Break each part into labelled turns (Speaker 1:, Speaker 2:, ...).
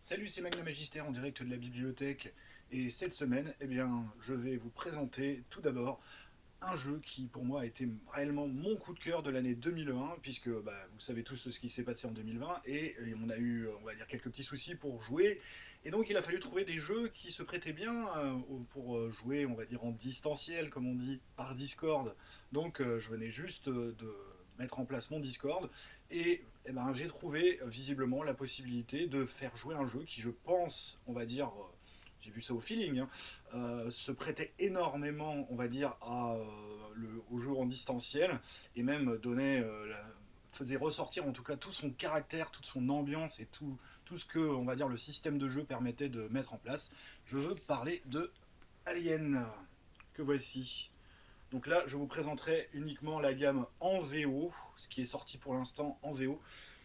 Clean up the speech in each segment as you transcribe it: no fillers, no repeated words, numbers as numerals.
Speaker 1: Salut, c'est Magna Magister en direct de la bibliothèque. Et cette semaine, je vais vous présenter tout d'abord un jeu qui pour moi a été réellement mon coup de cœur de l'année 2001, puisque vous savez tous ce qui s'est passé en 2020, et on a eu, on va dire, quelques petits soucis pour jouer. Et donc il a fallu trouver des jeux qui se prêtaient bien pour jouer, on va dire, en distanciel, comme on dit, par Discord. Donc je venais juste de mettre en place mon Discord, et j'ai trouvé visiblement la possibilité de faire jouer un jeu qui, je pense, on va dire, j'ai vu ça au feeling, hein, se prêtait énormément, on va dire, au jeu en distanciel, et même faisait ressortir en tout cas tout son caractère, toute son ambiance et tout ce que, on va dire, le système de jeu permettait de mettre en place. Je veux parler de Alien, que voici. Donc là, je vous présenterai uniquement la gamme en VO, ce qui est sorti pour l'instant en VO,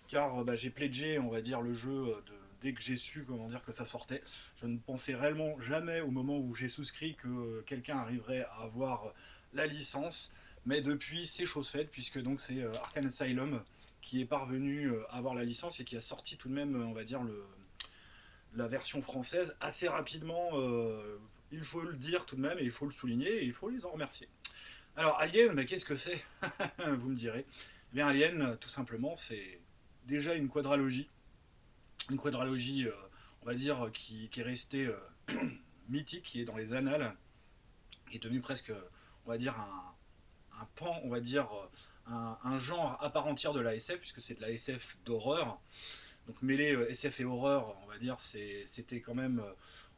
Speaker 1: car j'ai pledgé, on va dire, le jeu dès que j'ai su, comment dire, que ça sortait. Je ne pensais réellement jamais, au moment où j'ai souscrit, que quelqu'un arriverait à avoir la licence, mais depuis, c'est chose faite, puisque donc c'est Arkham Asylum qui est parvenu à avoir la licence et qui a sorti tout de même, on va dire, la version française assez rapidement. Il faut le dire tout de même, et il faut le souligner, et il faut les en remercier. Alors, Alien, mais qu'est-ce que c'est? Vous me direz. Eh bien, Alien, tout simplement, c'est déjà une quadralogie. Une quadralogie, on va dire, qui est restée mythique, qui est dans les annales, qui est devenue presque, on va dire, un pan, on va dire, un genre à part entière de la SF, puisque c'est de la SF d'horreur. Donc, mêler SF et horreur, on va dire, c'était quand même,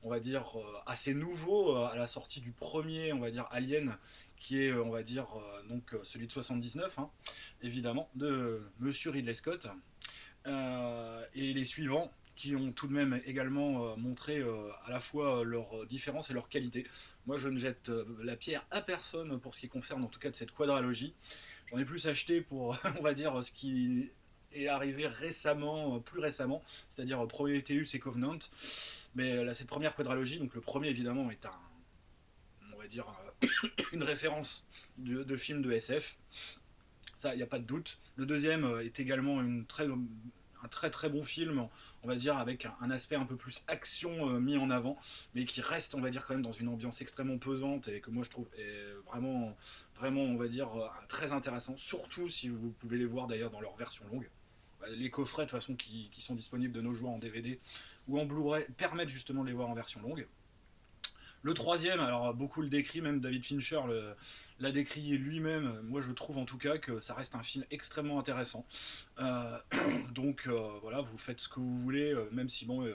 Speaker 1: on va dire, assez nouveau à la sortie du premier, on va dire, Alien, qui est, on va dire, donc celui de 79, hein, évidemment, de Monsieur Ridley Scott, et les suivants qui ont tout de même également montré à la fois leurs différences et leurs qualités. Moi, je ne jette la pierre à personne pour ce qui concerne en tout cas de cette quadralogie. J'en ai plus acheté pour, on va dire, ce qui est arrivé récemment, plus récemment, c'est-à-dire Prometheus et Covenant. Mais là, cette première quadralogie, donc le premier évidemment est on va dire, une référence de film de SF. Ça, il n'y a pas de doute. Le deuxième est également un très très bon film, on va dire, avec un aspect un peu plus action mis en avant, mais qui reste, on va dire, quand même dans une ambiance extrêmement pesante et que moi je trouve est vraiment, vraiment, on va dire, très intéressant, surtout si vous pouvez les voir d'ailleurs dans leur version longue. Les coffrets de toute façon qui sont disponibles de nos joueurs en DVD ou en Blu-ray permettent justement de les voir en version longue. Le troisième, alors beaucoup le décrit, même David Fincher l'a décrit lui-même. Moi, je trouve en tout cas que ça reste un film extrêmement intéressant. Euh, donc voilà, vous faites ce que vous voulez, même si bon,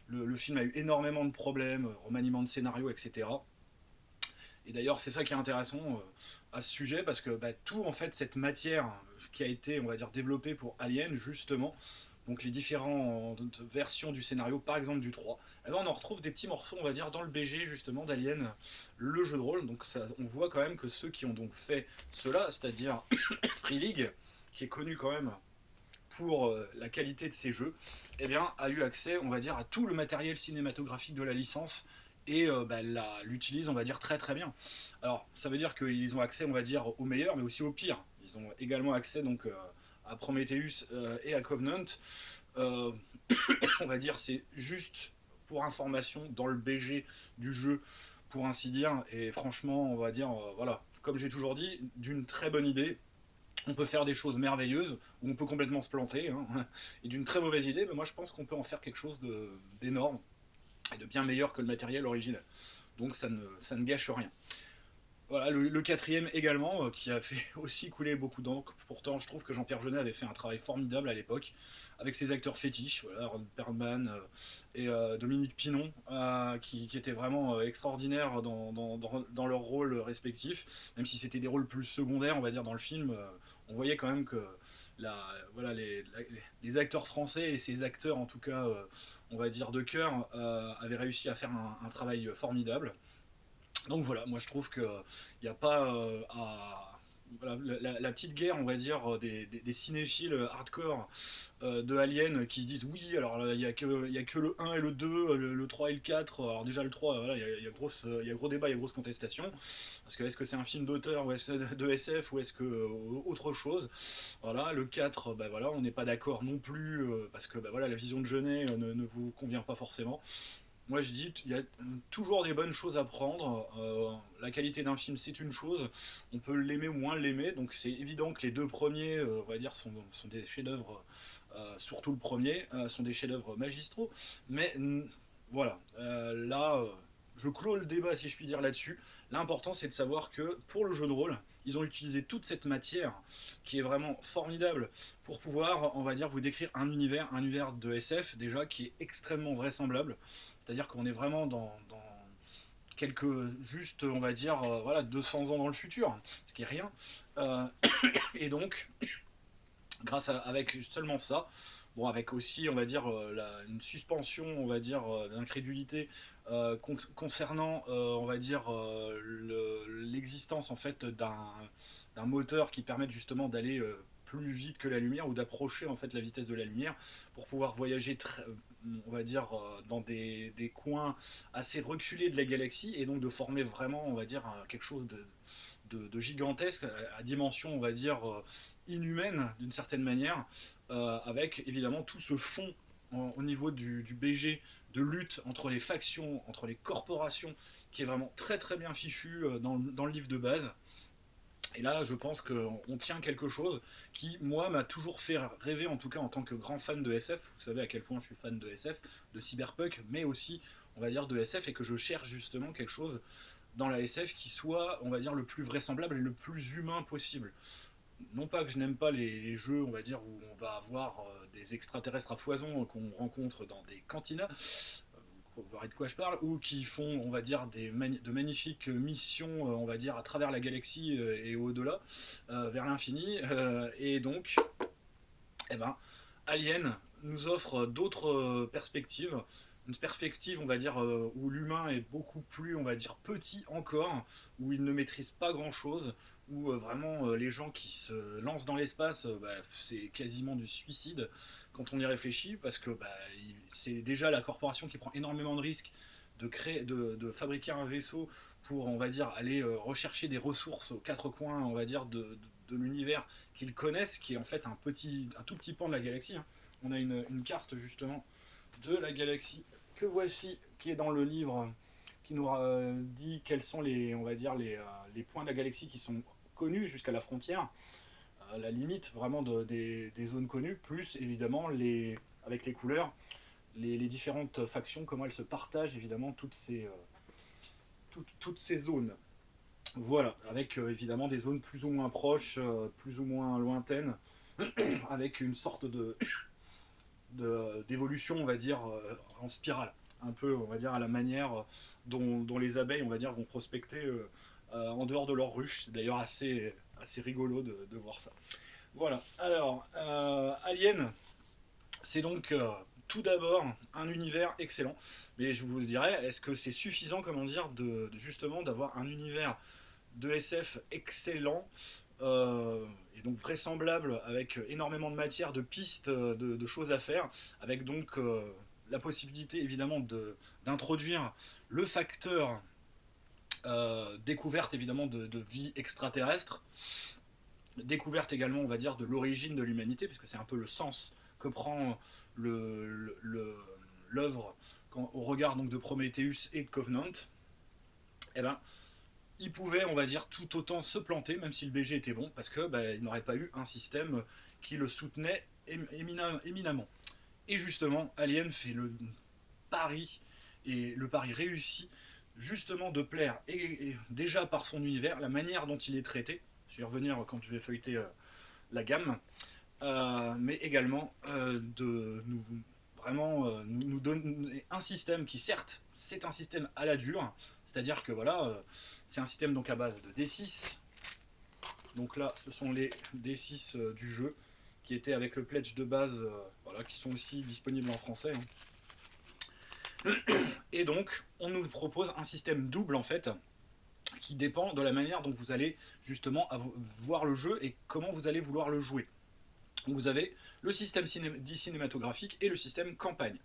Speaker 1: le film a eu énormément de problèmes, remaniement de scénario, etc. Et d'ailleurs, c'est ça qui est intéressant à ce sujet, parce que tout en fait cette matière qui a été, on va dire, développée pour Alien, justement, donc les différentes versions du scénario, par exemple du 3, eh ben on en retrouve des petits morceaux, on va dire, dans le BG justement d'Alien, le jeu de rôle. Donc ça, on voit quand même que ceux qui ont donc fait cela, c'est-à-dire Free League, qui est connu quand même pour la qualité de ses jeux, eh bien, a eu accès, on va dire, à tout le matériel cinématographique de la licence et l'utilise, on va dire, très très bien. Alors, ça veut dire qu'ils ont accès, on va dire, au meilleur, mais aussi au pire. Ils ont également accès donc à Prometheus et à Covenant. Euh, on va dire, c'est juste pour information dans le BG du jeu, pour ainsi dire. Et franchement, on va dire, voilà, comme j'ai toujours dit, d'une très bonne idée. On peut faire des choses merveilleuses, ou on peut complètement se planter, hein. Et d'une très mauvaise idée, mais moi je pense qu'on peut en faire quelque chose d'énorme et de bien meilleur que le matériel original. Donc ça ne gâche rien. Voilà, le quatrième également, qui a fait aussi couler beaucoup d'encre. Pourtant, je trouve que Jean-Pierre Jeunet avait fait un travail formidable à l'époque, avec ses acteurs fétiches, voilà, Ron Perlman et Dominique Pinon, qui étaient vraiment extraordinaires dans leurs rôles respectifs, même si c'était des rôles plus secondaires, on va dire, dans le film. On voyait quand même que voilà, les acteurs français et ces acteurs, en tout cas, on va dire de cœur, avaient réussi à faire un travail formidable. Donc voilà, moi je trouve qu'il n'y a pas voilà, la petite guerre, on va dire, des cinéphiles hardcore de Alien qui se disent oui, alors il y a que le un et le 2 le 3 et le 4. Alors déjà le 3 voilà, il y a gros débat, il y a grosse contestation. Parce que est-ce que c'est un film d'auteur ou de SF ou est-ce que autre chose. Voilà, le 4 bah voilà, on n'est pas d'accord non plus parce que bah voilà, la vision de Jeunet ne vous convient pas forcément. Moi je dis, il y a toujours des bonnes choses à prendre. La qualité d'un film c'est une chose, on peut l'aimer ou moins l'aimer, donc c'est évident que les deux premiers, on va dire, sont des chefs-d'œuvre, surtout le premier, sont des chefs-d'œuvre magistraux. Mais voilà, là, je clôt le débat si je puis dire là-dessus. L'important c'est de savoir que pour le jeu de rôle, ils ont utilisé toute cette matière qui est vraiment formidable pour pouvoir, on va dire, vous décrire un univers de SF déjà qui est extrêmement vraisemblable. C'est-à-dire qu'on est vraiment dans quelques, juste, on va dire, voilà, 200 ans dans le futur, ce qui est rien. Euh, et donc, avec seulement ça, bon, avec aussi, on va dire, une suspension, on va dire, d'incrédulité concernant, on va dire, l'existence en fait d'un moteur qui permette justement d'aller plus vite que la lumière ou d'approcher en fait la vitesse de la lumière pour pouvoir voyager on va dire dans des coins assez reculés de la galaxie et donc de former vraiment on va dire quelque chose de gigantesque à dimension on va dire inhumaine d'une certaine manière avec évidemment tout ce fond au niveau du BG de lutte entre les factions, entre les corporations qui est vraiment très très bien fichu dans le livre de base. Et là, je pense qu'on tient quelque chose qui, moi, m'a toujours fait rêver, en tout cas en tant que grand fan de SF. Vous savez à quel point je suis fan de SF, de cyberpunk, mais aussi, on va dire, de SF, et que je cherche justement quelque chose dans la SF qui soit, on va dire, le plus vraisemblable et le plus humain possible. Non pas que je n'aime pas les jeux, on va dire, où on va avoir des extraterrestres à foison qu'on rencontre dans des cantinas, vous verrez de quoi je parle, ou qui font, on va dire, de magnifiques missions, on va dire, à travers la galaxie et au-delà, vers l'infini. Et donc, eh ben, Alien nous offre d'autres perspectives. Une perspective, on va dire, où l'humain est beaucoup plus, on va dire, petit encore, où il ne maîtrise pas grand-chose, où vraiment les gens qui se lancent dans l'espace, bah, c'est quasiment du suicide quand on y réfléchit, parce que bah, c'est déjà la corporation qui prend énormément de risques de fabriquer un vaisseau pour, on va dire, aller rechercher des ressources aux quatre coins, on va dire, de l'univers qu'ils connaissent, qui est en fait un tout petit pan de la galaxie. Hein. On a une carte justement de la galaxie que voici, qui est dans le livre, qui nous dit quels sont on va dire, les points de la galaxie qui sont connus jusqu'à la frontière, la limite vraiment des zones connues, plus évidemment avec les couleurs, les différentes factions, comment elles se partagent évidemment toutes ces zones. Voilà, avec évidemment des zones plus ou moins proches, plus ou moins lointaines, avec une sorte d'évolution, on va dire, en spirale. Un peu, on va dire, à la manière dont les abeilles, on va dire, vont prospecter en dehors de leur ruche. C'est d'ailleurs assez rigolo de voir ça. Voilà, alors, Alien, c'est donc tout d'abord un univers excellent. Mais je vous dirais, est-ce que c'est suffisant, comment dire, justement d'avoir un univers de SF excellent et donc vraisemblable avec énormément de matière, de pistes, de choses à faire, avec donc la possibilité évidemment d'introduire le facteur découverte évidemment de vie extraterrestre, découverte également on va dire de l'origine de l'humanité, puisque c'est un peu le sens que prend l'œuvre au regard donc de Prometheus et de Covenant. Et ben il pouvait, on va dire, tout autant se planter, même si le BG était bon, parce que bah, il n'aurait pas eu un système qui le soutenait éminemment. Et justement, Alien fait le pari, et le pari réussi, justement de plaire, et déjà par son univers, la manière dont il est traité, je vais y revenir quand je vais feuilleter la gamme, mais également de nous vraiment nous donner un système qui certes c'est un système à la dure, c'est-à-dire que voilà c'est un système donc à base de D6, donc là ce sont les D6 du jeu qui étaient avec le pledge de base, voilà, qui sont aussi disponibles en français. Hein. Et donc on nous propose un système double en fait, qui dépend de la manière dont vous allez justement voir le jeu et comment vous allez vouloir le jouer. Donc vous avez le système dit cinématographique et le système campagne.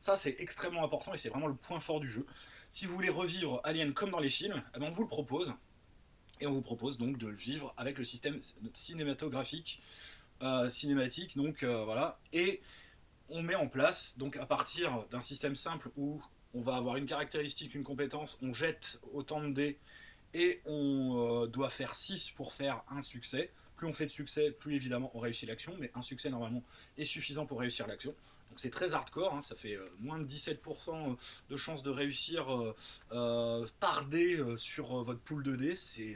Speaker 1: Ça c'est extrêmement important et c'est vraiment le point fort du jeu. Si vous voulez revivre Alien comme dans les films, eh ben on vous le propose. Et on vous propose donc de le vivre avec le système cinématographique, cinématique, donc voilà. Et on met en place, donc à partir d'un système simple où on va avoir une caractéristique, une compétence, on jette autant de dés et on doit faire 6 pour faire un succès. Plus on fait de succès, plus évidemment on réussit l'action, mais un succès normalement est suffisant pour réussir l'action. Donc c'est très hardcore, hein, ça fait moins de 17% de chances de réussir par dé sur votre pool de dés, c'est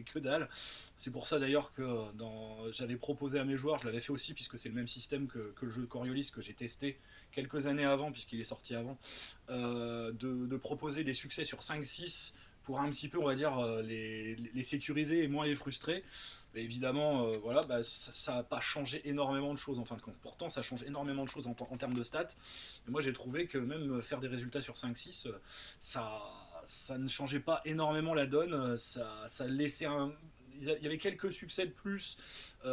Speaker 1: que dalle. C'est pour ça d'ailleurs que j'avais proposé à mes joueurs, je l'avais fait aussi puisque c'est le même système que le jeu de Coriolis que j'ai testé quelques années avant, puisqu'il est sorti avant, de proposer des succès sur 5-6 pour un petit peu, on va dire, les sécuriser et moins les frustrer. Mais évidemment, voilà, bah, ça n'a pas changé énormément de choses en fin de compte. Pourtant, ça change énormément de choses en termes de stats. Et moi, j'ai trouvé que même faire des résultats sur 5-6, ça ne changeait pas énormément la donne. Ça laissait il y avait quelques succès de plus,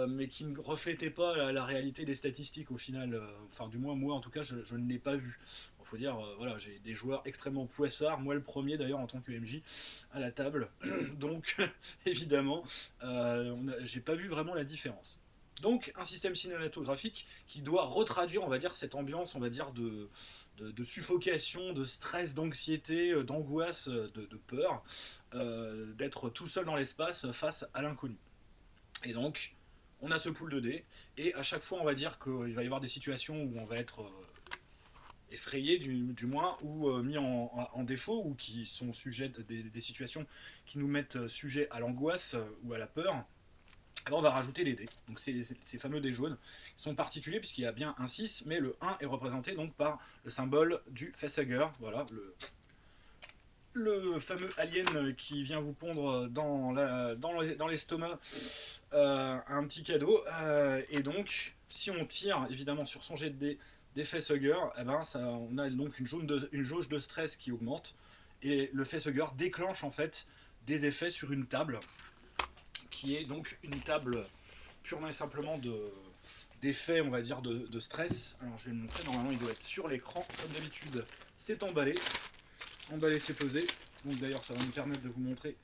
Speaker 1: mais qui ne reflétaient pas la réalité des statistiques au final. Enfin, du moins, moi, en tout cas, je ne l'ai pas vu. Il faut dire, voilà, j'ai des joueurs extrêmement poissards, moi le premier d'ailleurs en tant que MJ à la table. Donc, évidemment, j'ai pas vu vraiment la différence. Donc, un système cinématographique qui doit retraduire, on va dire, cette ambiance, on va dire, de suffocation, de stress, d'anxiété, d'angoisse, de peur, d'être tout seul dans l'espace face à l'inconnu. Et donc, on a ce pool de dés, et à chaque fois, on va dire qu'il va y avoir des situations où on va être effrayé, du moins, ou mis en défaut, ou qui sont sujets des situations qui nous mettent sujet à l'angoisse ou à la peur. Alors on va rajouter les dés. Donc ces fameux dés jaunes sont particuliers puisqu'il y a bien un 6, mais le 1 est représenté donc par le symbole du facehugger. Voilà, le fameux alien qui vient vous pondre dans l'estomac un petit cadeau. Et donc, si on tire évidemment sur son jet de dés des facehuggers, eh ben, on a donc une jauge de stress qui augmente. Et le facehugger déclenche en fait des effets sur une table qui est donc une table purement et simplement d'effets, on va dire, de stress. Alors je vais le montrer, normalement il doit être sur l'écran, comme d'habitude c'est emballé, c'est pesé, donc d'ailleurs ça va me permettre de vous montrer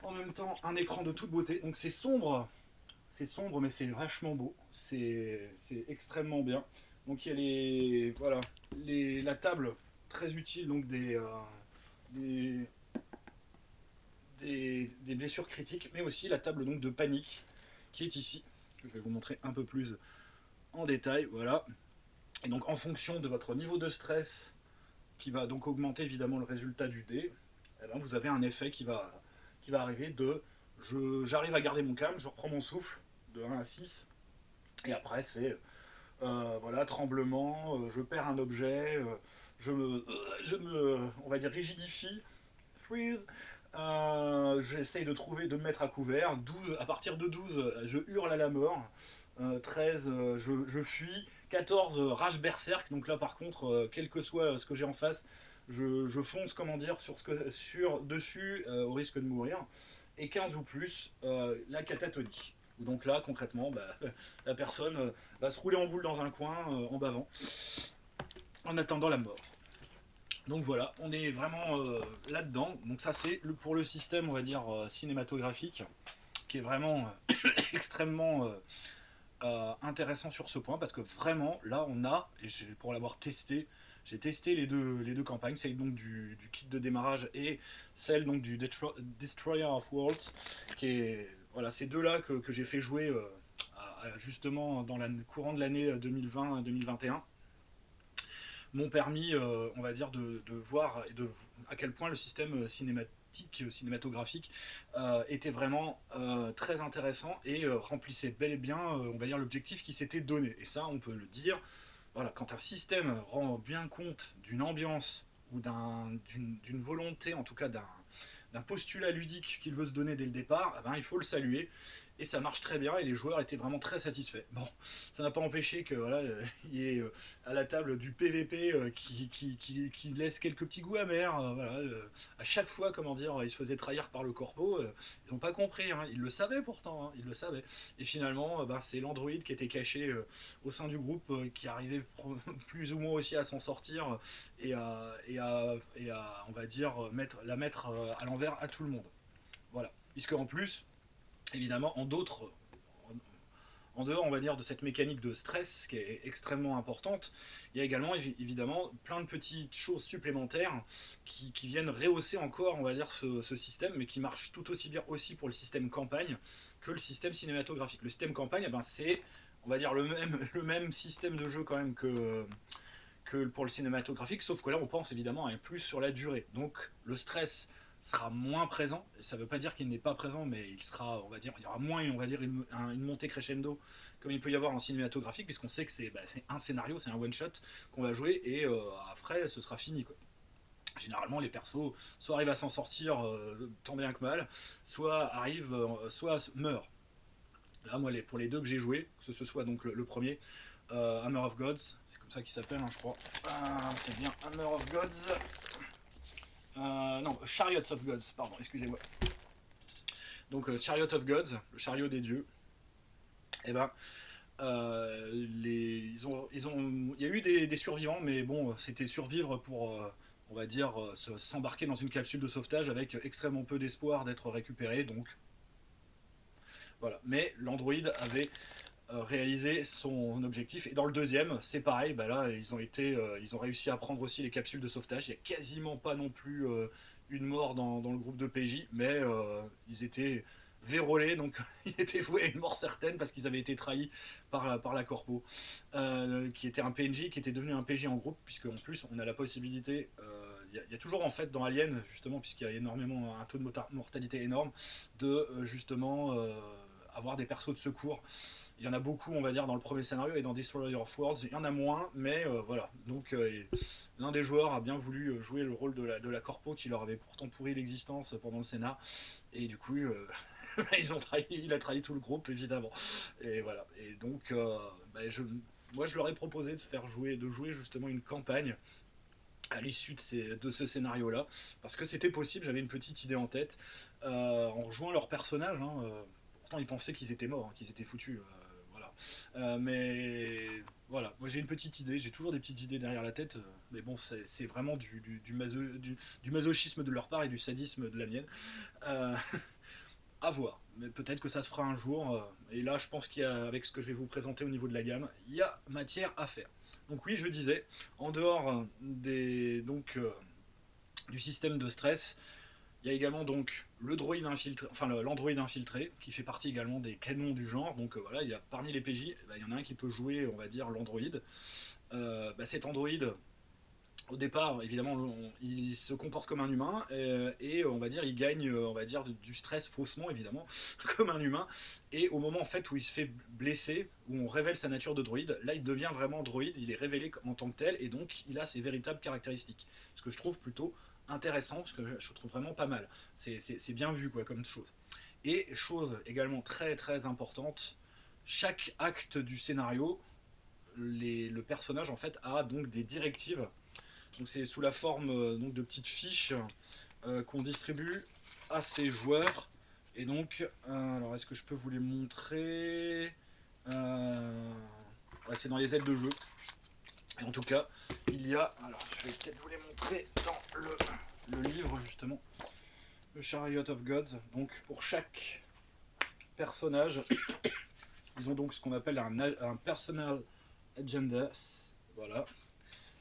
Speaker 1: en même temps un écran de toute beauté. Donc c'est sombre mais c'est vachement beau, c'est extrêmement bien. Donc il y a voilà, la table très utile, donc des blessures critiques, mais aussi la table donc de panique qui est ici, que je vais vous montrer un peu plus en détail. Voilà. Et donc en fonction de votre niveau de stress, qui va donc augmenter évidemment le résultat du dé, eh ben, vous avez un effet qui va arriver de j'arrive à garder mon calme, je reprends mon souffle de 1 à 6, et après c'est voilà, tremblement, je perds un objet, je me, on va dire, rigidifie, freeze. J'essaye de me mettre à couvert. 12, à partir de 12, je hurle à la mort. 13, je fuis. 14, rage berserk. Donc là, par contre, quel que soit ce que j'ai en face, je fonce, comment dire, dessus, au risque de mourir. Et 15 ou plus, la catatonie. Donc là, concrètement, bah, la personne va se rouler en boule dans un coin, en bavant, en attendant la mort. Donc voilà, on est vraiment là-dedans. Donc ça c'est pour le système, on va dire, cinématographique, qui est vraiment extrêmement intéressant sur ce point, parce que vraiment, là on a, et pour l'avoir testé, j'ai testé les deux campagnes, celle donc du kit de démarrage et celle donc du Destroyer of Worlds, qui est, voilà, ces deux-là que j'ai fait jouer justement dans le courant de l'année 2020-2021. M'ont permis, on va dire, de voir à quel point le système cinématographique était vraiment très intéressant et remplissait bel et bien, on va dire, l'objectif qui s'était donné. Et ça, on peut le dire, voilà, quand un système rend bien compte d'une ambiance ou d'une volonté, en tout cas d'un postulat ludique qu'il veut se donner dès le départ, eh ben, il faut le saluer. et ça marche très bien et les joueurs étaient vraiment très satisfaits. Bon, ça n'a pas empêché que voilà, il y ait à la table du PVP qui laisse quelques petits goûts amers. Voilà, à chaque fois, comment dire, ils se faisaient trahir par le corpo. Ils n'ont pas compris, hein, ils le savaient pourtant, hein, ils le savaient. Et finalement, ben, c'est l'Android qui était caché au sein du groupe qui arrivait plus ou moins aussi à s'en sortir et à, on va dire, la mettre à l'envers à tout le monde. Voilà. Puisque en plus, évidemment, en dehors, on va dire, de cette mécanique de stress qui est extrêmement importante, il y a également évidemment plein de petites choses supplémentaires qui viennent rehausser encore, on va dire, ce système, mais qui marchent tout aussi bien aussi pour le système campagne que le système cinématographique. Le système campagne, eh ben, c'est, on va dire, le même système de jeu quand même que pour le cinématographique, sauf que là on pense évidemment à un plus sur la durée. Donc le stress sera moins présent, ça ne veut pas dire qu'il n'est pas présent, mais il sera, on va dire, il y aura moins, on va dire, une montée crescendo comme il peut y avoir en cinématographique, puisqu'on sait que c'est un scénario, c'est un one shot qu'on va jouer et après ce sera fini quoi. Généralement les persos soit arrivent à s'en sortir tant bien que mal, soit meurent. Là moi pour les deux que j'ai joué, que ce soit donc le premier, Hammer of Gods, c'est comme ça qu'il s'appelle, hein, je crois. C'est bien Hammer of Gods. Non, Chariots of Gods, pardon, excusez-moi. Donc Chariot of Gods, le chariot des dieux. Et ben, il y a eu des survivants, mais bon, c'était survivre pour, on va dire, s'embarquer dans une capsule de sauvetage avec extrêmement peu d'espoir d'être récupéré. Donc voilà. Mais l'Android avait réalisé son objectif. Et dans le deuxième, c'est pareil, bah là, ils ont réussi à prendre aussi les capsules de sauvetage. Il n'y a quasiment pas non plus une mort dans le groupe de PJ, mais ils étaient vérolés, donc ils étaient voués à une mort certaine parce qu'ils avaient été trahis par la Corpo, qui était un PNJ, qui était devenu un PJ en groupe, puisque en plus on a la possibilité, il y a toujours en fait dans Alien, justement, puisqu'il y a énormément un taux de mortalité énorme, de justement avoir des persos de secours. Il y en a beaucoup, on va dire, dans le premier scénario et dans Destroyer of Worlds. Il y en a moins, mais voilà. Donc, l'un des joueurs a bien voulu jouer le rôle de la Corpo qui leur avait pourtant pourri l'existence pendant le scénar. Et du coup, il a trahi tout le groupe, évidemment. Et voilà. Et donc, moi, je leur ai proposé de jouer justement une campagne à l'issue de ce scénario-là, parce que c'était possible, j'avais une petite idée en tête, en rejoignant leur personnage. Hein, pourtant, ils pensaient qu'ils étaient morts, hein, qu'ils étaient foutus. Voilà. Mais voilà, moi j'ai une petite idée, j'ai toujours des petites idées derrière la tête, mais bon, c'est vraiment du masochisme de leur part et du sadisme de la mienne. Euh, à voir, mais peut-être que ça se fera un jour. Et là, je pense qu'avec ce que je vais vous présenter au niveau de la gamme, il y a matière à faire. Donc oui, je disais, en dehors du système de stress, il y a également donc l'Android infiltré, qui fait partie également des canons du genre. Donc voilà, il y a parmi les PJ, il y en a un qui peut jouer, on va dire, l'Android. Cet Android, au départ, évidemment, il se comporte comme un humain et on va dire, il gagne, on va dire, du stress faussement, évidemment, comme un humain. Et au moment en fait où il se fait blesser, où on révèle sa nature de droïde, là, il devient vraiment droïde. Il est révélé en tant que tel et donc il a ses véritables caractéristiques. Ce que je trouve plutôt intéressant, ce que je trouve vraiment pas mal. C'est bien vu quoi, comme chose. Et chose également très très importante, chaque acte du scénario, le personnage en fait a donc des directives. Donc c'est sous la forme donc de petites fiches qu'on distribue à ses joueurs. Et donc, alors est-ce que je peux vous les montrer ouais, c'est dans les aides de jeu. Et en tout cas, il y a, alors je vais peut-être vous les montrer dans le livre justement, le Chariot of Gods. Donc pour chaque personnage, ils ont donc ce qu'on appelle un personal agenda. Voilà.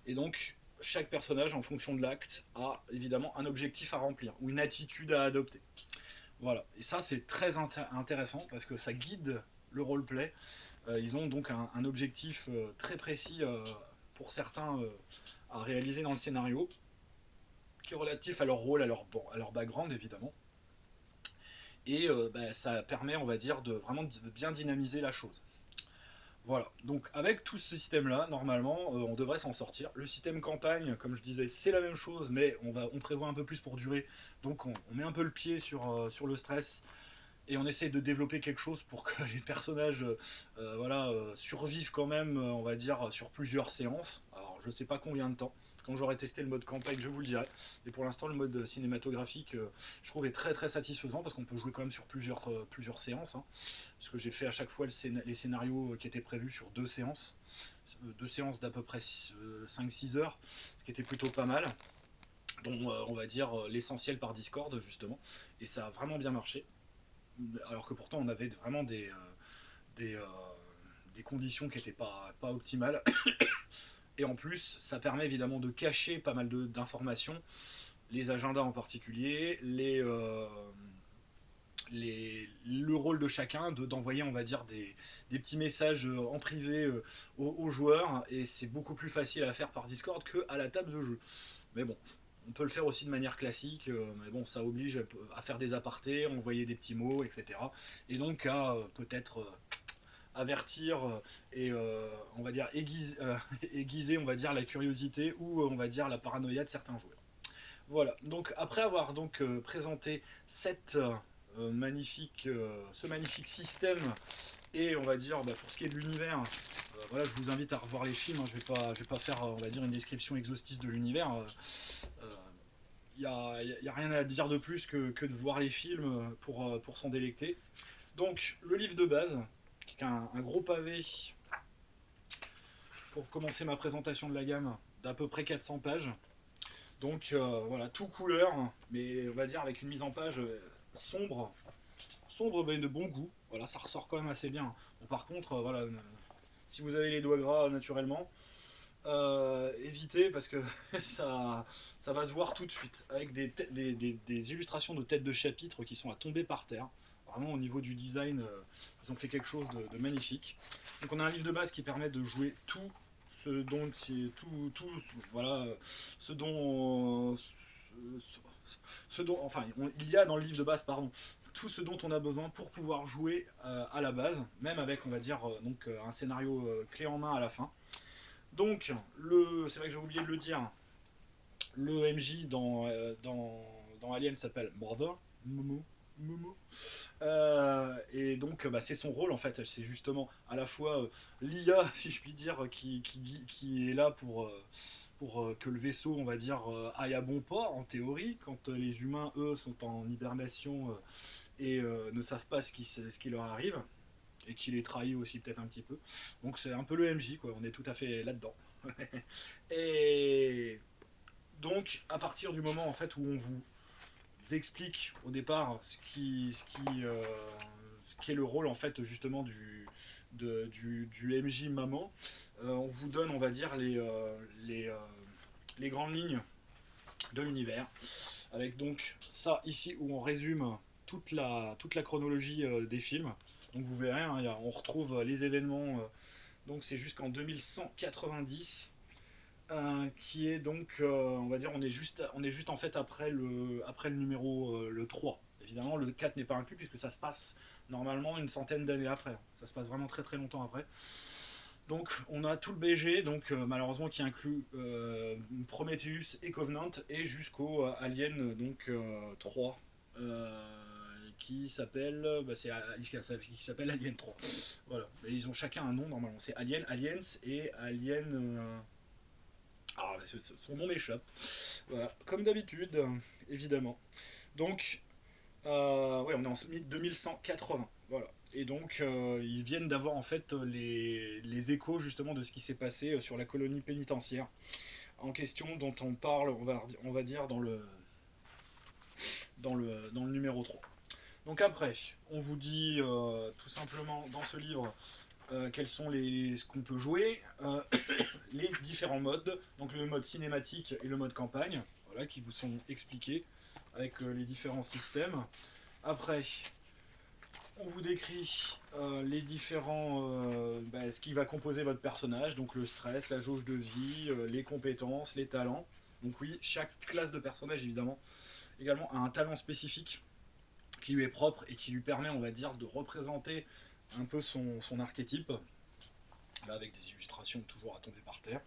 Speaker 1: Et donc chaque personnage, en fonction de l'acte, a évidemment un objectif à remplir ou une attitude à adopter. Voilà. Et ça, c'est très intéressant parce que ça guide le roleplay. Ils ont donc un objectif très précis pour certains à réaliser dans le scénario, qui est relatif à leur rôle, à leur background évidemment. Et ça permet, on va dire, de vraiment bien dynamiser la chose. Voilà, donc avec tout ce système-là, normalement, on devrait s'en sortir. Le système campagne, comme je disais, c'est la même chose, mais on prévoit un peu plus pour durer. Donc on met un peu le pied sur le stress et on essaye de développer quelque chose pour que les personnages survivent quand même, on va dire, sur plusieurs séances. Alors je sais pas combien de temps. Quand j'aurai testé le mode campagne, je vous le dirai. Et pour l'instant, le mode cinématographique, je trouve est très très satisfaisant parce qu'on peut jouer quand même sur plusieurs séances. Hein. Parce que j'ai fait à chaque fois les scénarios qui étaient prévus sur deux séances d'à peu près 5-6 heures, ce qui était plutôt pas mal. Dont on va dire l'essentiel par Discord justement. Et ça a vraiment bien marché. Alors que pourtant on avait vraiment des, euh, des conditions qui n'étaient pas optimales. Et en plus, ça permet évidemment de cacher pas mal d'informations, les agendas en particulier, le rôle de chacun, d'envoyer, on va dire, des petits messages en privé aux joueurs, et c'est beaucoup plus facile à faire par Discord qu'à la table de jeu. Mais bon, on peut le faire aussi de manière classique, mais bon, ça oblige à faire des apartés, envoyer des petits mots, etc. Et donc à peut-être avertir et on va dire aiguiser on va dire la curiosité ou on va dire la paranoïa de certains joueurs. Voilà. Donc après avoir donc présenté ce magnifique système et on va dire pour ce qui est de l'univers, voilà, je vous invite à revoir les films. Hein, je vais pas faire on va dire une description exhaustive de l'univers. Il y a rien à dire de plus que de voir les films pour s'en délecter. Donc le livre de base, qui est un gros pavé pour commencer ma présentation de la gamme d'à peu près 400 pages. Donc voilà, tout couleur, mais on va dire avec une mise en page sombre mais de bon goût. Voilà, ça ressort quand même assez bien. Bon, par contre, voilà, si vous avez les doigts gras naturellement, évitez parce que ça va se voir tout de suite avec des illustrations de têtes de chapitre qui sont à tomber par terre. Vraiment au niveau du design, ils ont fait quelque chose de magnifique. Donc on a un livre de base qui permet de jouer tout ce dont voilà, ce dont enfin il y a dans le livre de base pardon tout ce dont on a besoin pour pouvoir jouer à la base, même avec on va dire un scénario clé en main à la fin. Donc c'est vrai que j'ai oublié de le dire, le MJ dans Alien s'appelle Mother Momo. Et donc c'est son rôle en fait, c'est justement à la fois l'IA si je puis dire qui est là pour que le vaisseau on va dire aille à bon port en théorie quand les humains eux sont en hibernation et ne savent pas ce qui leur arrive et qui les trahit aussi peut-être un petit peu. Donc c'est un peu le MJ quoi, on est tout à fait là-dedans. Et donc à partir du moment en fait où on vous explique au départ ce qui est le rôle en fait justement du MJ maman, on vous donne on va dire les grandes lignes de l'univers avec donc ça ici où on résume toute la chronologie des films. Donc vous verrez hein, on retrouve les événements donc c'est jusqu'en 2190 qui est donc, on va dire, on est juste en fait après le numéro le 3. Évidemment, le 4 n'est pas inclus puisque ça se passe normalement une centaine d'années après. Ça se passe vraiment très très longtemps après. Donc on a tout le BG, donc malheureusement qui inclut Prometheus et Covenant et jusqu'au Alien donc 3. Qui s'appelle qui s'appelle Alien 3. Voilà. Et ils ont chacun un nom normalement. C'est Alien, Aliens et Alien. Son nom m'échappe. Voilà, comme d'habitude, évidemment. Donc, ouais, on est en 2180. Voilà. Et donc, ils viennent d'avoir en fait les échos justement de ce qui s'est passé sur la colonie pénitentiaire en question, dont on parle, on va dire, dans le numéro 3. Donc après, on vous dit tout simplement dans ce livre quels sont ce qu'on peut jouer, les différents modes, donc le mode cinématique et le mode campagne, voilà, qui vous sont expliqués avec les différents systèmes. Après, on vous décrit les différents, ce qui va composer votre personnage, donc le stress, la jauge de vie, les compétences, les talents. Donc oui, chaque classe de personnage évidemment également a un talent spécifique qui lui est propre et qui lui permet, on va dire, de représenter un peu son archétype, là avec des illustrations toujours à tomber par terre.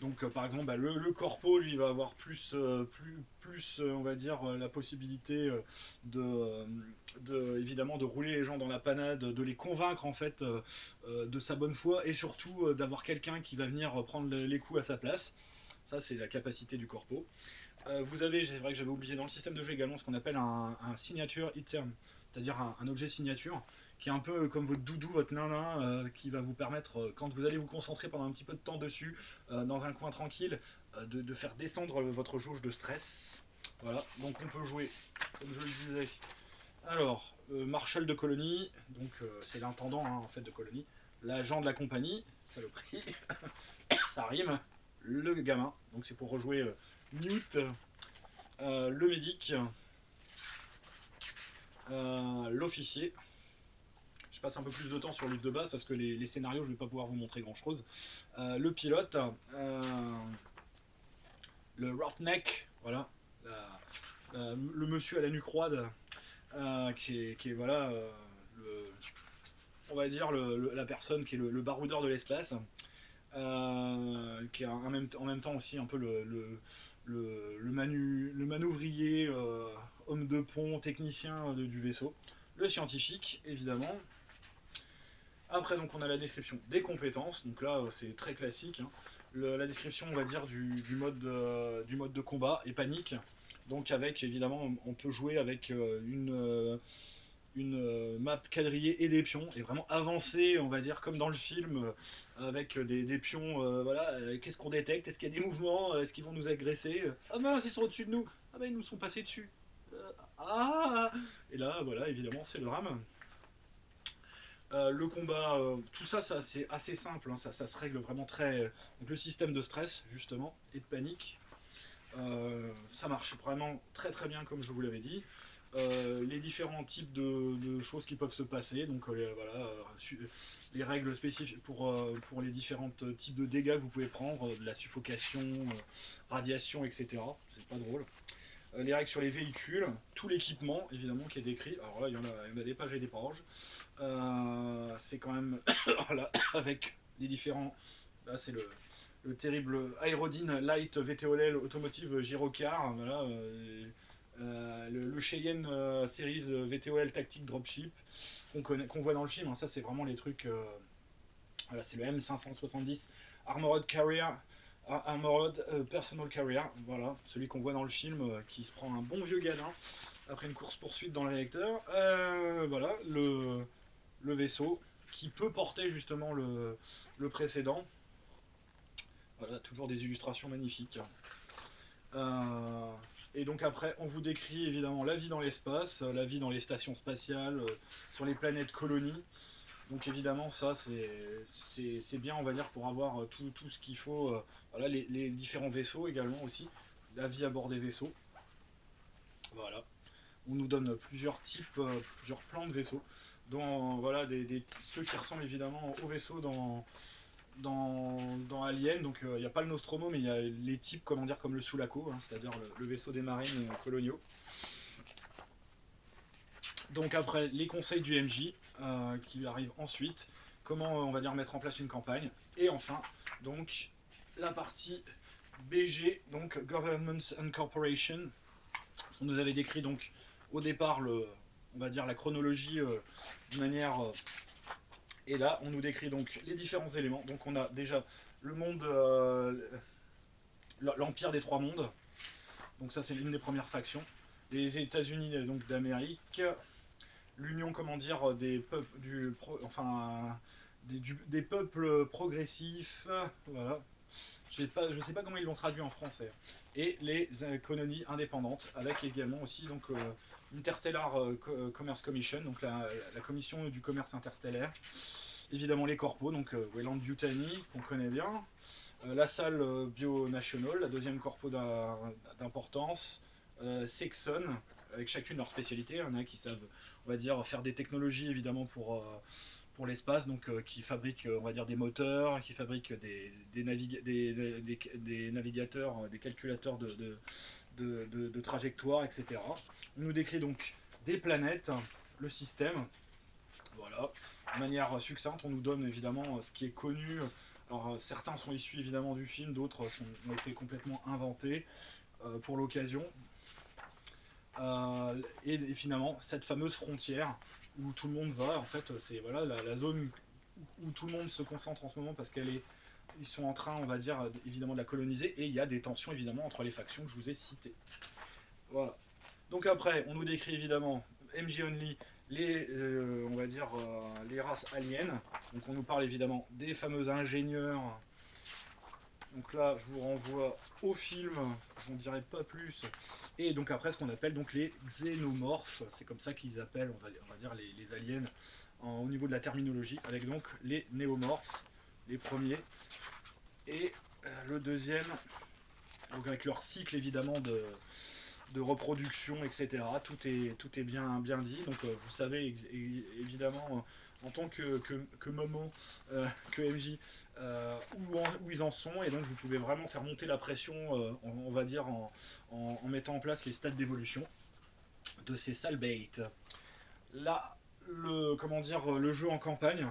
Speaker 1: Donc par exemple, le corpo, lui, va avoir on va dire, la possibilité évidemment, de rouler les gens dans la panade, de les convaincre en fait de sa bonne foi, et surtout d'avoir quelqu'un qui va venir prendre les coups à sa place. Ça, c'est la capacité du corpo. Vous avez, c'est vrai que j'avais oublié, dans le système de jeu également, ce qu'on appelle un signature item, c'est-à-dire un objet signature, qui est un peu comme votre doudou, votre nanin, qui va vous permettre, quand vous allez vous concentrer pendant un petit peu de temps dessus, dans un coin tranquille, de faire descendre votre jauge de stress. Voilà, donc on peut jouer, comme je le disais. Alors, Marshal de colonie, donc c'est l'intendant en fait de colonie, l'agent de la compagnie, saloperie, ça rime, le gamin, donc c'est pour rejouer Newt, le médic, l'officier. Je passe un peu plus de temps sur le livre de base parce que les scénarios, je ne vais pas pouvoir vous montrer grand chose. Le pilote, le roughneck, voilà, le monsieur à la nuque roide, qui est voilà, on va dire la personne qui est le baroudeur de l'espace, qui est en même temps aussi un peu le manouvrier, homme de pont, technicien du vaisseau. Le scientifique, évidemment. Après, donc, on a la description des compétences. Donc là, c'est très classique. Hein. La description, on va dire, du mode de combat et panique. Donc, avec, évidemment, on peut jouer avec une map quadrillée et des pions, et vraiment avancer, on va dire, comme dans le film, avec des pions, voilà, qu'est-ce qu'on détecte, est-ce qu'il y a des mouvements, est-ce qu'ils vont nous agresser, ah mince, ils sont au-dessus de nous, ah ben ils nous sont passés dessus, ah, et là, voilà, évidemment, c'est le drame. Le combat, tout ça, c'est assez simple, hein, ça se règle vraiment très. Donc le système de stress, justement, et de panique, ça marche vraiment très très bien, comme je vous l'avais dit. Les différents types de choses qui peuvent se passer, donc voilà, les règles spécifiques pour les différents types de dégâts que vous pouvez prendre, de la suffocation, radiation, etc. C'est pas drôle. Les règles sur les véhicules, tout l'équipement évidemment qui est décrit. Alors là, il y en a des pages et des pages. C'est quand même voilà, avec les différents. Là, c'est le terrible Aerodine Light VTOL Automotive Gyrocar. Voilà, le Cheyenne Series VTOL Tactic Dropship qu'on voit dans le film. Hein, ça, c'est vraiment les trucs. Voilà, c'est le M570 Armored Carrier. Armored Personal Carrier, voilà, celui qu'on voit dans le film, qui se prend un bon vieux gadin après une course-poursuite dans le réacteur. Voilà, le vaisseau qui peut porter justement le précédent. Voilà, toujours des illustrations magnifiques. Et donc après, on vous décrit évidemment la vie dans l'espace, la vie dans les stations spatiales, sur les planètes colonies. Donc évidemment, ça c'est bien, on va dire, pour avoir tout ce qu'il faut. Voilà, les différents vaisseaux également aussi, la vie à bord des vaisseaux. Voilà, on nous donne plusieurs types, plusieurs plans de vaisseaux, dont voilà ceux qui ressemblent évidemment aux vaisseaux dans Alien. Donc il n'y a pas le Nostromo, mais il y a les types, comment dire, comme le Sulaco, hein, c'est-à-dire le vaisseau des marines coloniaux. Donc après, les conseils du MJ qui arrivent ensuite, comment on va dire mettre en place une campagne, et enfin donc la partie BG, donc Governments and Corporation. On nous avait décrit donc au départ on va dire la chronologie de manière et là on nous décrit donc les différents éléments. Donc on a déjà le monde, l'empire des trois mondes. Donc ça c'est l'une des premières factions. Les États-Unis donc d'Amérique, l'union, comment dire, des peuples des peuples progressifs, voilà. Je ne sais pas comment ils l'ont traduit en français. Et les colonies indépendantes, avec également aussi donc Interstellar Commerce Commission, donc la commission du commerce interstellaire. Évidemment les corpos, donc Weyland Yutani, qu'on connaît bien. La salle Bio-National, la deuxième corpo d'importance. Sexon, avec chacune leur spécialité. Il y en a qui savent, on va dire, faire des technologies évidemment pour l'espace, donc qui fabriquent, on va dire, des moteurs, qui fabriquent des navigateurs, des calculateurs de trajectoire, etc. On nous décrit donc des planètes, le système, voilà, de manière succincte. On nous donne évidemment ce qui est connu Alors certains sont issus évidemment du film, d'autres ont été complètement inventés pour l'occasion. Et finalement, cette fameuse frontière où tout le monde va, en fait, c'est voilà, la zone où tout le monde se concentre en ce moment parce ils sont en train, on va dire, évidemment de la coloniser, et il y a des tensions évidemment entre les factions que je vous ai citées. Voilà. Donc après, on nous décrit évidemment MJ Only, on va dire, les races aliens. Donc on nous parle évidemment des fameux ingénieurs. Donc là, je vous renvoie au film, je n'en dirai pas plus. Et donc après, ce qu'on appelle donc les xénomorphes, c'est comme ça qu'ils appellent, on va dire les aliens au niveau de la terminologie, avec donc les néomorphes, les premiers. Et le deuxième, donc avec leur cycle évidemment de reproduction, etc. Tout est bien dit. Donc vous savez évidemment en tant que Momo, que MJ, où ils en sont, et donc vous pouvez vraiment faire monter la pression, on va dire, en mettant en place les stades d'évolution de ces sales baits. Là, le jeu en campagne,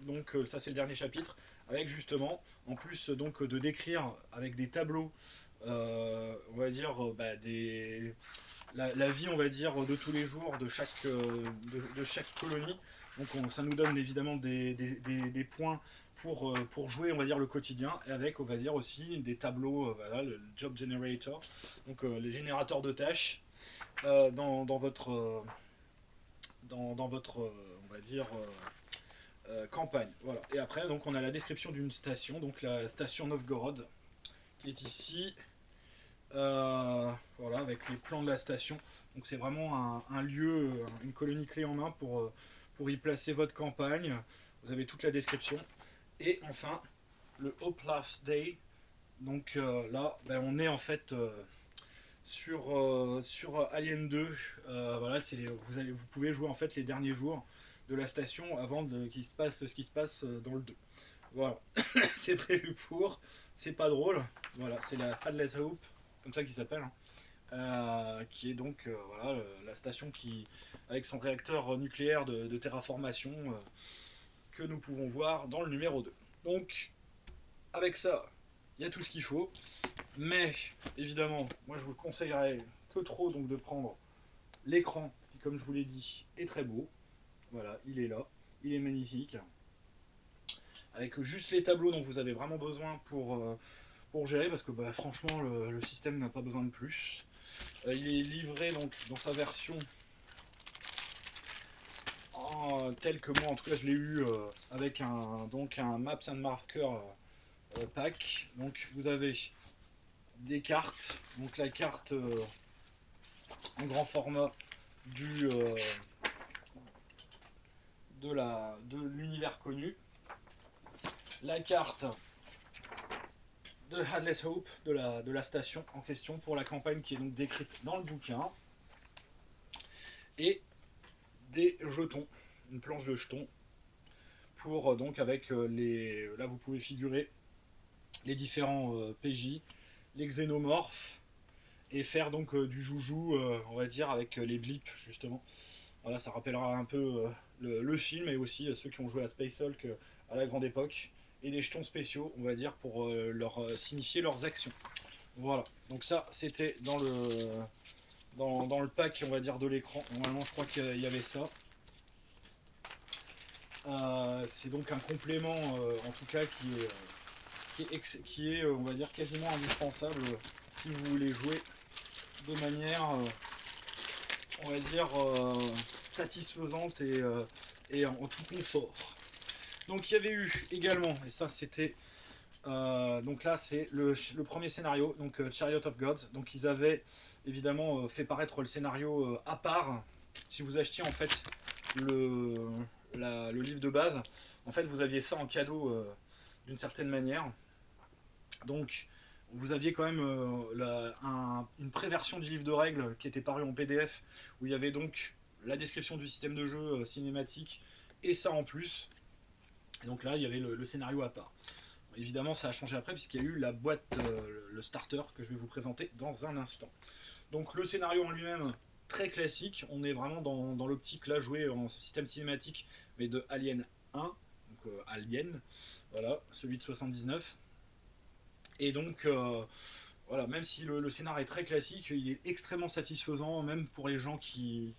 Speaker 1: donc ça c'est le dernier chapitre, avec justement, en plus donc de décrire avec des tableaux, on va dire, la vie, on va dire, de tous les jours de chaque colonie. Donc ça nous donne évidemment des points pour jouer, on va dire, le quotidien, et avec, on va dire, aussi des tableaux, voilà, le job generator, donc les générateurs de tâches dans votre, on va dire, campagne. Voilà. Et après, donc, on a la description d'une station, donc la station Novgorod, qui est ici. Voilà, avec les plans de la station. Donc c'est vraiment un lieu, une colonie clé en main pour y placer votre campagne. Vous avez toute la description. Et enfin, le Hope Laughs Day. Donc là, on est en fait sur Alien 2. Voilà, vous pouvez jouer en fait les derniers jours de la station avant qu'il se passe ce qui se passe dans le 2. Voilà, c'est prévu pour. C'est pas drôle. Voilà, c'est la Headless Hope, comme ça qu'il s'appelle, hein. Qui est donc voilà, la station avec son réacteur nucléaire de terraformation que nous pouvons voir dans le numéro 2. Donc, avec ça, il y a tout ce qu'il faut. Mais, évidemment, moi je vous conseillerais que trop donc, de prendre l'écran, qui, comme je vous l'ai dit, est très beau. Voilà, il est là, il est magnifique. Avec juste les tableaux dont vous avez vraiment besoin pour gérer, parce que franchement, le système n'a pas besoin de plus. Il est livré donc dans sa version telle que moi, en tout cas je l'ai eu avec un Maps and Marker pack. Donc vous avez des cartes, donc la carte en grand format de l'univers connu, la carte de Headless Hope, de la station en question pour la campagne qui est donc décrite dans le bouquin, et des jetons, une planche de jetons pour donc avec là vous pouvez figurer les différents PJ, les xénomorphes, et faire donc du joujou, on va dire, avec les blips justement. Voilà, ça rappellera un peu le film, et aussi ceux qui ont joué à Space Hulk à la grande époque, et des jetons spéciaux, on va dire, pour leur signifier leurs actions. Voilà, donc ça c'était dans le pack, on va dire, de l'écran. Normalement je crois qu'il y avait ça. C'est donc un complément en tout cas qui est on va dire quasiment indispensable si vous voulez jouer de manière on va dire satisfaisante et en tout confort. Donc il y avait eu également, et ça c'était donc là c'est le premier scénario, donc Chariot of Gods. Donc ils avaient évidemment fait paraître le scénario à part. Si vous achetiez en fait le livre de base, en fait vous aviez ça en cadeau d'une certaine manière. Donc vous aviez quand même une préversion du livre de règles qui était paru en PDF, où il y avait donc la description du système de jeu cinématique, et ça en plus. Et donc là il y avait le scénario à part. Évidemment ça a changé après puisqu'il y a eu la boîte, le starter que je vais vous présenter dans un instant. Donc le scénario en lui-même, très classique, on est vraiment dans l'optique là joué en système cinématique mais de Alien 1. donc Alien, voilà, celui de 79. Et donc, voilà, même si le scénar est très classique, il est extrêmement satisfaisant, même pour les gens qui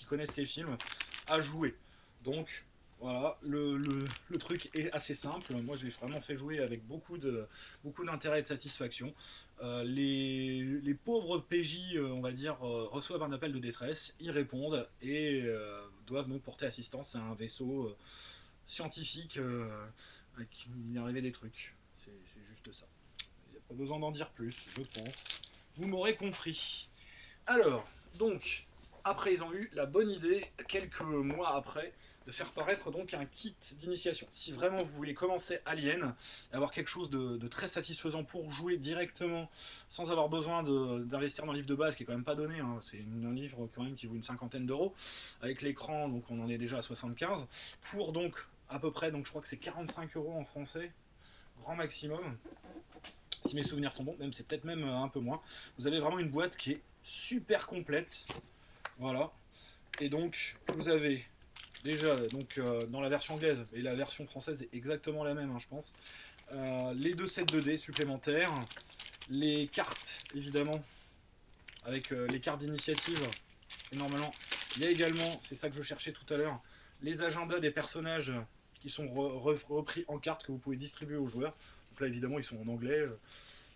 Speaker 1: connaissent les films, à jouer. Donc, voilà, le truc est assez simple. Moi, je l'ai vraiment fait jouer avec beaucoup d'intérêt et de satisfaction. Les pauvres PJ, on va dire, reçoivent un appel de détresse, ils répondent et doivent donc porter assistance à un vaisseau scientifique à qui il est arrivé des trucs. C'est juste ça. Il n'y a pas besoin d'en dire plus, je pense. Vous m'aurez compris. Alors, donc, après, ils ont eu la bonne idée, quelques mois après, de faire paraître donc un kit d'initiation. Si vraiment vous voulez commencer Alien, et avoir quelque chose de très satisfaisant pour jouer directement, sans avoir besoin d'investir dans le livre de base, qui est quand même pas donné, hein. C'est un livre quand même qui vaut une cinquantaine d'euros, avec l'écran, donc on en est déjà à 75, pour donc à peu près, donc je crois que c'est 45 euros en français, grand maximum, si mes souvenirs sont bons, même c'est peut-être même un peu moins. Vous avez vraiment une boîte qui est super complète, voilà. Et donc vous avez déjà donc dans la version anglaise et la version française est exactement la même, hein, je pense. Les deux sets 2D supplémentaires, les cartes évidemment avec les cartes d'initiative. Et normalement, il y a également, c'est ça que je cherchais tout à l'heure, les agendas des personnages qui sont repris en cartes que vous pouvez distribuer aux joueurs. Donc là évidemment ils sont en anglais,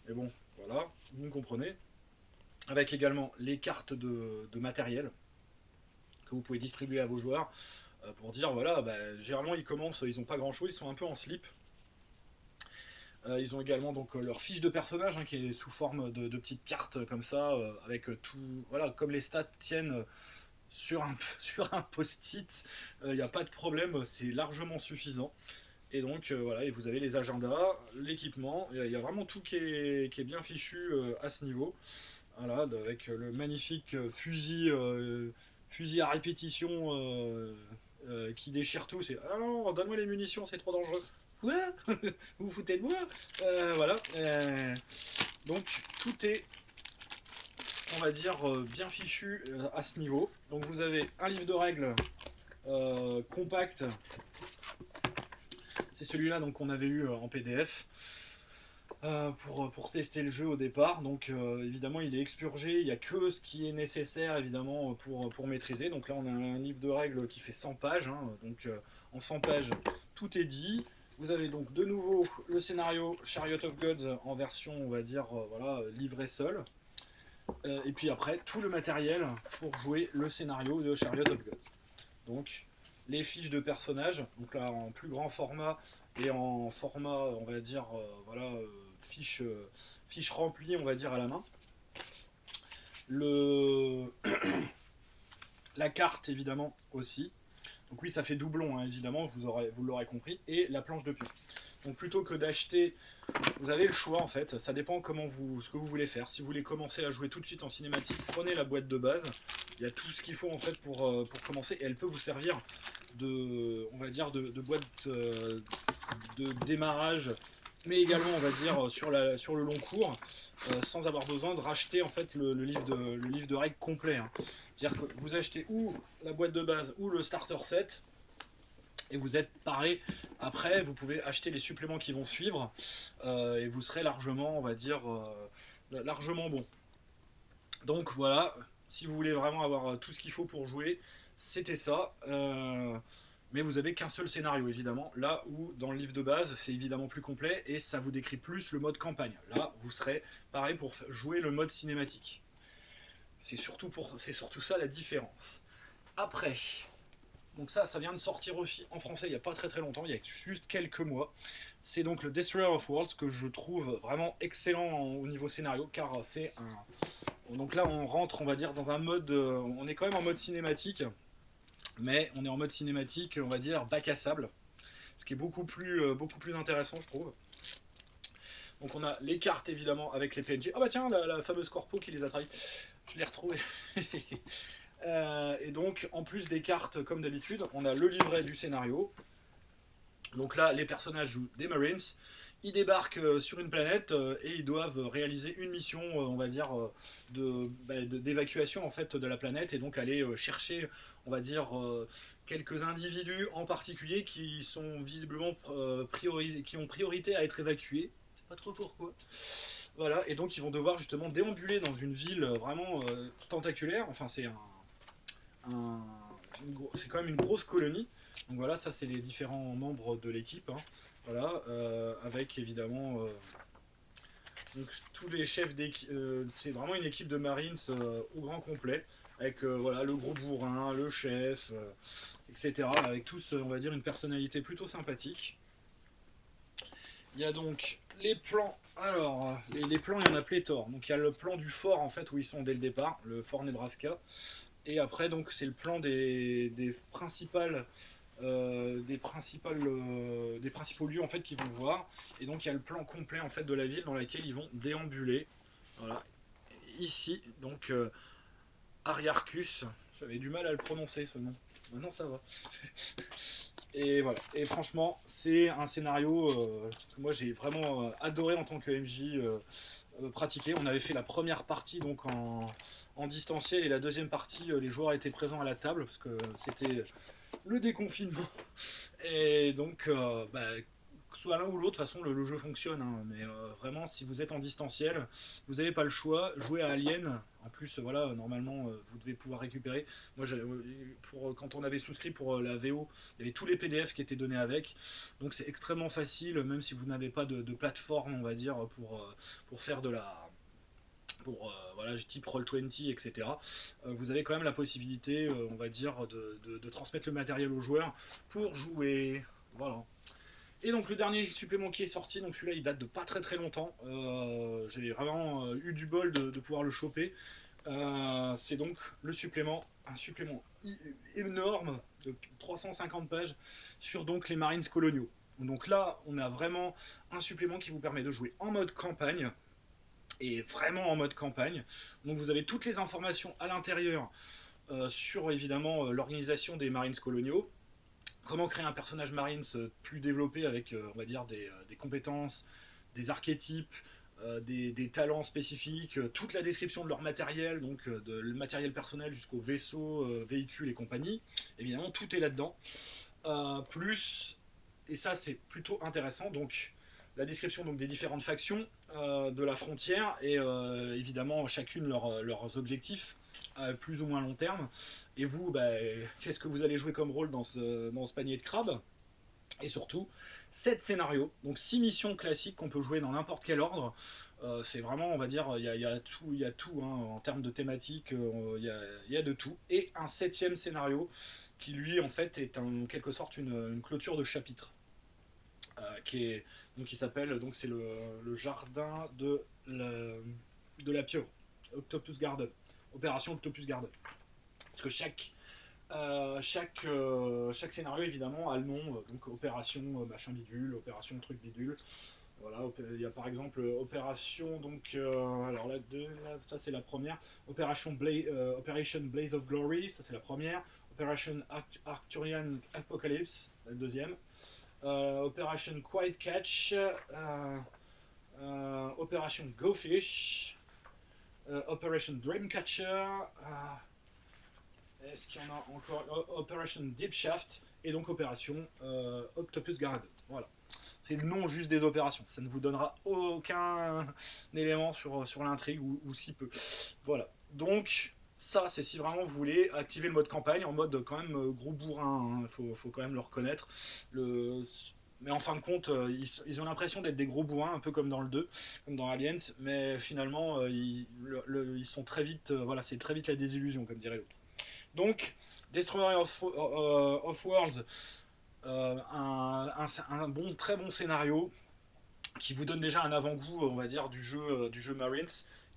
Speaker 1: mais bon voilà, vous me comprenez. Avec également les cartes de matériel que vous pouvez distribuer à vos joueurs pour dire voilà, généralement ils commencent, ils n'ont pas grand chose, ils sont un peu en slip. Ils ont également donc leur fiche de personnage, hein, qui est sous forme de petites cartes comme ça, avec tout, voilà, comme les stats tiennent sur sur un post-it, il n'y a pas de problème, c'est largement suffisant. Et donc voilà, et vous avez les agendas, l'équipement, il y a vraiment tout qui est bien fichu à ce niveau. Voilà, avec le magnifique fusil à répétition qui déchire tout. C'est ah non, donne-moi les munitions, c'est trop dangereux. Quoi? Vous vous foutez de moi? Voilà. Donc tout est, on va dire, bien fichu à ce niveau. Donc vous avez un livre de règles compact. C'est celui-là donc qu'on avait eu en PDF. Pour tester le jeu au départ. Donc évidemment il est expurgé, il n'y a que ce qui est nécessaire évidemment pour maîtriser. Donc là on a un livre de règles qui fait 100 pages, hein. Donc en 100 pages tout est dit. Vous avez donc de nouveau le scénario Chariot of Gods en version on va dire voilà, livré seul. Et puis après tout le matériel pour jouer le scénario de Chariot of Gods. Donc les fiches de personnages, donc là en plus grand format et en format on va dire voilà, fiche remplie on va dire à la main. La carte évidemment aussi. Donc oui ça fait doublon, hein, évidemment, vous l'aurez compris. Et la planche de pion. Donc plutôt que d'acheter, vous avez le choix en fait, ça dépend ce que vous voulez faire. Si vous voulez commencer à jouer tout de suite en cinématique, prenez la boîte de base. Il y a tout ce qu'il faut en fait pour commencer et elle peut vous servir on va dire de boîte de démarrage, mais également on va dire sur le long cours, sans avoir besoin de racheter en fait le livre de règles complet, hein. C'est-à-dire que vous achetez ou la boîte de base ou le starter set et vous êtes paré. Après vous pouvez acheter les suppléments qui vont suivre et vous serez largement on va dire largement bon. Donc voilà, si vous voulez vraiment avoir tout ce qu'il faut pour jouer, c'était ça. Mais vous avez qu'un seul scénario évidemment, là où dans le livre de base c'est évidemment plus complet et ça vous décrit plus le mode campagne. Là vous serez pareil pour jouer le mode cinématique. C'est surtout ça la différence. Après, donc ça vient de sortir aussi en français il n'y a pas très très longtemps, il y a juste quelques mois. C'est donc le Destroyer of Worlds que je trouve vraiment excellent au niveau scénario, car c'est un... Donc là on rentre on va dire dans un mode, on est quand même en mode cinématique, mais on est en mode cinématique on va dire bac à sable, ce qui est beaucoup plus intéressant je trouve. Donc on a les cartes évidemment avec les PNJ. Ah bah tiens, la fameuse corpo qui les a trahis, je l'ai retrouvée. Et donc en plus des cartes comme d'habitude, on a le livret du scénario. Donc là les personnages jouent des Marines, Ils débarquent sur une planète et ils doivent réaliser une mission, on va dire, d'évacuation en fait de la planète et donc aller chercher, on va dire, quelques individus en particulier qui sont visiblement qui ont priorité à être évacués. Je sais pas trop pourquoi. Voilà, et donc ils vont devoir justement déambuler dans une ville vraiment tentaculaire. Enfin, un- c'est quand même une grosse colonie. Donc voilà, ça c'est les différents membres de l'équipe. Hein. Voilà, avec évidemment donc, tous les chefs d'équipe. C'est vraiment une équipe de Marines au grand complet. Avec voilà, le gros bourrin, le chef, etc. Avec tous, on va dire, une personnalité plutôt sympathique. Il y a donc les plans. Alors, les plans, il y en a pléthore. Donc il y a le plan du fort en fait où ils sont dès le départ, le fort Nebraska. Et après donc c'est le plan des principales des principaux lieux en fait qu'ils vont voir. Et donc il y a le plan complet en fait de la ville dans laquelle ils vont déambuler. Voilà. Ici donc Ariarchus. J'avais du mal à le prononcer ce nom. Maintenant ça va. Et voilà. Et franchement, c'est un scénario que moi j'ai vraiment adoré en tant que MJ pratiquer. On avait fait la première partie donc en distanciel et la deuxième partie, les joueurs étaient présents à la table parce que c'était le déconfinement. Et donc, soit l'un ou l'autre, de toute façon, le jeu fonctionne. Hein, mais vraiment, si vous êtes en distanciel, vous n'avez pas le choix. Jouer à Alien. En plus, voilà, normalement, vous devez pouvoir récupérer. Moi, quand on avait souscrit pour la VO, il y avait tous les PDF qui étaient donnés avec. Donc, c'est extrêmement facile, même si vous n'avez pas de plateforme, on va dire, pour faire de la pour voilà, type Roll20, etc. Vous avez quand même la possibilité, on va dire, de transmettre le matériel aux joueurs pour jouer. Voilà. Et donc le dernier supplément qui est sorti, donc celui-là il date de pas très très longtemps. J'ai vraiment eu du bol de pouvoir le choper. C'est donc un supplément énorme de 350 pages sur donc les Marines coloniaux. Donc là, on a vraiment un supplément qui vous permet de jouer en mode campagne et vraiment en mode campagne. Donc vous avez toutes les informations à l'intérieur sur évidemment l'organisation des Marines coloniaux, comment créer un personnage Marines plus développé avec on va dire des compétences, des archétypes, des talents spécifiques, toute la description de leur matériel, donc de le matériel personnel jusqu'aux vaisseaux, véhicules et compagnie. Évidemment, tout est là-dedans. Plus, et ça c'est plutôt intéressant, donc la description donc, des différentes factions de la frontière et évidemment chacune leurs objectifs à plus ou moins long terme. Et vous, qu'est-ce que vous allez jouer comme rôle dans ce panier de crabes? Et surtout, 7 scénarios, donc 6 missions classiques qu'on peut jouer dans n'importe quel ordre. C'est vraiment, on va dire, il y a tout hein, en termes de thématique, il y a de tout. Et un 7e scénario qui, lui, en fait, est en quelque sorte une clôture de chapitre. Qui s'appelle, donc c'est le jardin de la pieuvre, Octopus Garden, opération Octopus Garden. Parce que chaque scénario évidemment a le nom, donc opération machin bidule, opération truc bidule. Voilà, il y a par exemple opération donc alors ça c'est la première, opération Blaze of Glory, ça c'est la première, opération Arcturian Apocalypse, la deuxième. Operation Quiet Catch, Operation Go Fish, Operation Dreamcatcher, est-ce qu'il y en a encore Operation Deep Shaft et donc Opération Octopus Garden. Voilà. C'est le nom juste des opérations. Ça ne vous donnera aucun élément sur l'intrigue ou si peu. Voilà. Donc, ça, c'est si vraiment vous voulez activer le mode campagne en mode quand même gros bourrin. Il faut quand même le reconnaître. Mais en fin de compte, ils ont l'impression d'être des gros bourrins, un peu comme dans le 2, comme dans Aliens. Mais finalement, ils sont très vite. Voilà, c'est très vite la désillusion, comme dirait l'autre. Donc, Destroyer of Worlds, un très bon scénario qui vous donne déjà un avant-goût, on va dire, du jeu Marines.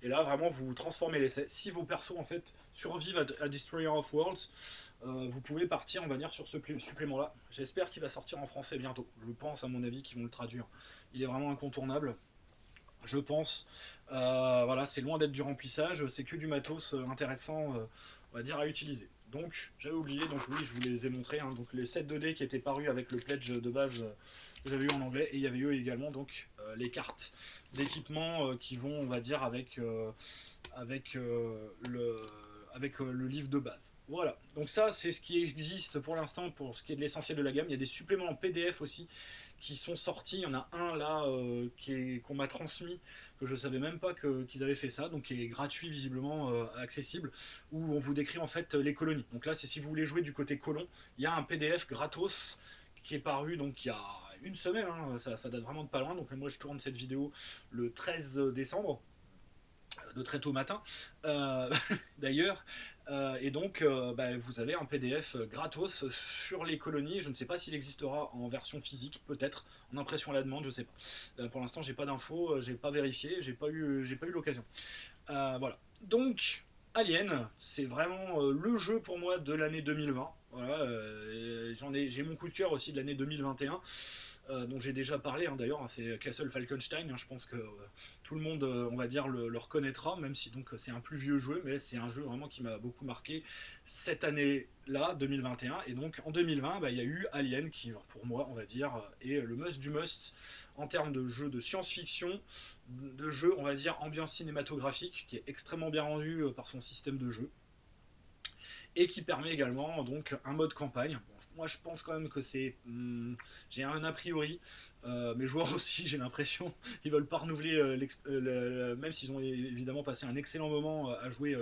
Speaker 1: Et là, vraiment, vous transformez l'essai. Si vos persos, en fait, survivent à Destroyer of Worlds, vous pouvez partir, on va dire, sur ce supplément-là. J'espère qu'il va sortir en français bientôt. Je pense, à mon avis, qu'ils vont le traduire. Il est vraiment incontournable. Je pense. Voilà, c'est loin d'être du remplissage. C'est que du matos intéressant, on va dire, à utiliser. Donc j'avais oublié, donc oui je vous les ai montrés, hein, donc les sets 2D qui étaient parus avec le pledge de base que j'avais eu en anglais, et il y avait eu également donc les cartes d'équipement qui vont on va dire avec, le, avec le livre de base. Voilà, donc ça c'est ce qui existe pour l'instant pour ce qui est de l'essentiel de la gamme. Il y a des suppléments en PDF aussi qui sont sortis. Il y en a un là qu'on m'a transmis, que je savais même pas qu'ils avaient fait ça, donc qui est gratuit visiblement accessible, où on vous décrit en fait les colonies. Donc là c'est si vous voulez jouer du côté colon, il y a un PDF gratos qui est paru donc il y a une semaine, hein, ça date vraiment de pas loin, donc moi je tourne cette vidéo le 13 décembre, de très tôt matin d'ailleurs, et donc bah, vous avez un PDF gratos sur les colonies. Je ne sais pas s'il existera en version physique, peut-être en impression à la demande, je sais pas. Pour l'instant j'ai pas d'infos, j'ai pas vérifié, j'ai pas eu l'occasion. Voilà, donc Alien, c'est vraiment le jeu pour moi de l'année 2020. Voilà, j'ai mon coup de cœur aussi de l'année 2021, dont j'ai déjà parlé, hein, d'ailleurs, hein, c'est Castle Falkenstein. Hein, je pense que tout le monde, on va dire, le reconnaîtra, même si donc c'est un plus vieux jeu, mais c'est un jeu vraiment qui m'a beaucoup marqué cette année-là, 2021. Et donc en 2020, bah, il y a eu Alien, qui pour moi, on va dire, est le must du must en termes de jeu de science-fiction, de jeu, on va dire, ambiance cinématographique, qui est extrêmement bien rendu par son système de jeu, et qui permet également donc un mode campagne. Bon, moi je pense quand même que c'est... j'ai un a priori, mes joueurs aussi j'ai l'impression, ils veulent pas renouveler, même s'ils ont évidemment passé un excellent moment à jouer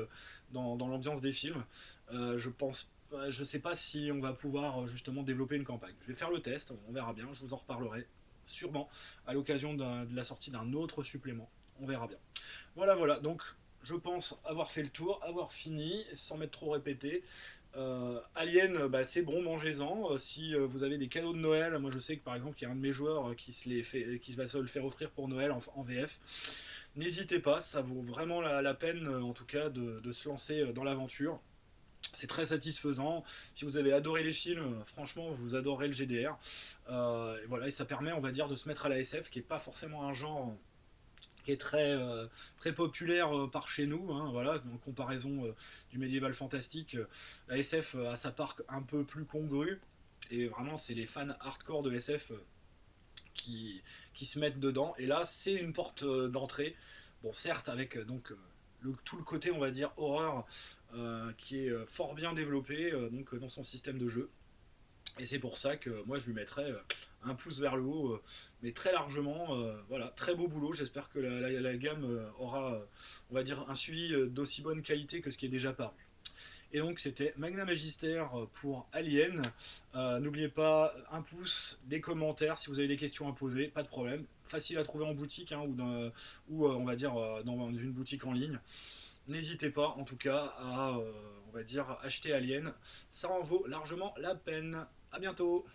Speaker 1: dans l'ambiance des films. Je pense, je sais pas si on va pouvoir justement développer une campagne. Je vais faire le test, on verra bien, je vous en reparlerai sûrement à l'occasion de la sortie d'un autre supplément. On verra bien. Voilà, voilà, donc je pense avoir fait le tour, avoir fini, sans m'être trop répété. Alien, bah, c'est bon, mangez-en. Si vous avez des cadeaux de Noël, moi je sais que par exemple, il y a un de mes joueurs qui va se le faire offrir pour Noël en VF. N'hésitez pas, ça vaut vraiment la peine, en tout cas, de se lancer dans l'aventure. C'est très satisfaisant. Si vous avez adoré les films, franchement, vous adorez le GDR. Et voilà, et ça permet, on va dire, de se mettre à la SF, qui n'est pas forcément un genre qui est très populaire par chez nous, hein, voilà, en comparaison du médiéval fantastique. La SF a sa part un peu plus congrue, et vraiment c'est les fans hardcore de SF qui se mettent dedans, et là c'est une porte d'entrée, bon certes avec tout le côté on va dire horreur qui est fort bien développé donc dans son système de jeu, et c'est pour ça que moi je lui mettrais un pouce vers le haut, mais très largement. Voilà, très beau boulot. J'espère que la gamme aura, on va dire, un suivi d'aussi bonne qualité que ce qui est déjà paru. Et donc c'était Magna Magister pour Alien. N'oubliez pas un pouce, des commentaires si vous avez des questions à poser, pas de problème. Facile à trouver en boutique, hein, ou on va dire dans une boutique en ligne. N'hésitez pas en tout cas à, on va dire, acheter Alien. Ça en vaut largement la peine. A bientôt.